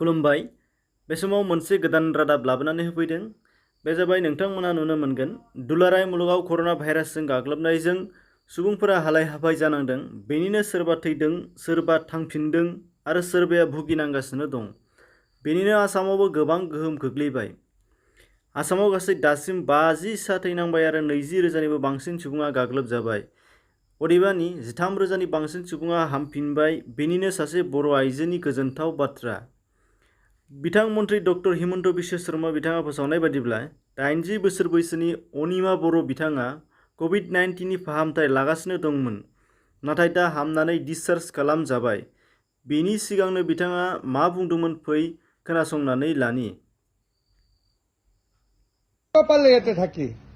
खुलुमबाय। बे समाव मोनसे गोदान रादाब लाबोनानै होफैदों। बे जाबाय नोंथांमोना नुनो मोनगोन दुलाराय मुलुगाव कर'ना भाइरासजों गाग्लोबनायजों सुबुंफोरा हालाय हाफाय जानांदों। बेनिनो सोरबा थैदों, सोरबा थांफिनदों आरो सोरबाया भुगिनांगासिनो दं। बेनिनो आसामावबो गोबां गोहोम गोग्लैबाय। आसामाव गासै दासिम 50 सा थैनांबाय आरो 20,000निबो बांसिन सुबुङा गाग्लोबजाबाय। अदेबानि 13,000नि बांसिन सुबुङा हामफिनबाय। बेनिनो सासे बर' आइजोनि गोजोनथाव बाथ्रा। बिथां मन्त्रि डक्टर हिमन्त बिश्व शर्मा बिथाङा फोसावनाय बादिब्ला 80 बोसोर बैसोनि अनिमा बर' बिथाङा कभिड-19 नि फाहामथाय लागासिनो दंमोन, नाथाय दा हामनानै डिसचार्ज खालामजाबाय। बेनि सिगांनो बिथाङा मा बुंदोंमोन फै खोनासंनानै लानि।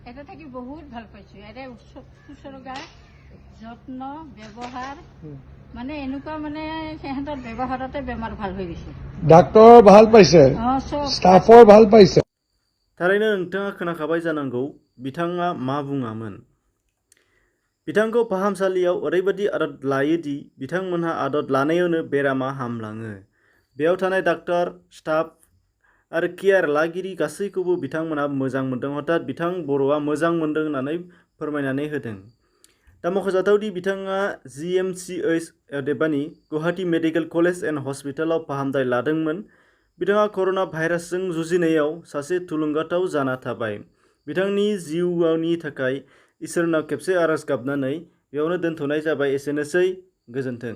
এটা থাকি বহুত ভাল পাইছো। এটা শুশ্ৰূষা, যত্ন, ব্যৱহাৰ মানে এনেকুৱা মানে সিহঁতৰ ব্যৱহাৰতে বেমাৰ ভাল হৈ গৈছে। ডাক্তৰ ভাল পাইছে, স্টাফৰ ভাল পাইছে। थारैनो नोंथाङा खोनाखाबाय जानांगौ बिथाङा मा बुङामोन। बिथांखौ फाहामसालियाव ओरैबायदि आदद लायो दि बिथांमोनहा आदद लानायावनो बेरामा हामलाङो। बेयाव थानाय डाक्टर, स्टाफ आरो केयार लागिरि गासैखौबो बिथांमोनहा मोजां मोनदों। हठात बिथां बर'आ मोजां मोनदों होननानै फोरमायनानै होदों। दा मख'जाथावदि बिथाङा GMCH अदेबानि गुवाहाटी मेडिकेल कलेज एन्ड हस्पिटालाव फाहामथाय लादोंमोन। बिथाङा कर'ना भाइरासजों जुजिनायाव सासे थुलुंगाथाव जाना थाबाय। बिथांनि जिउनि थाखाय इसोरनाव खेबसे आरज गाबनानै बेयावनो दोनथ'नाय जाबाय। एसेनोसै, गोजोन्थों।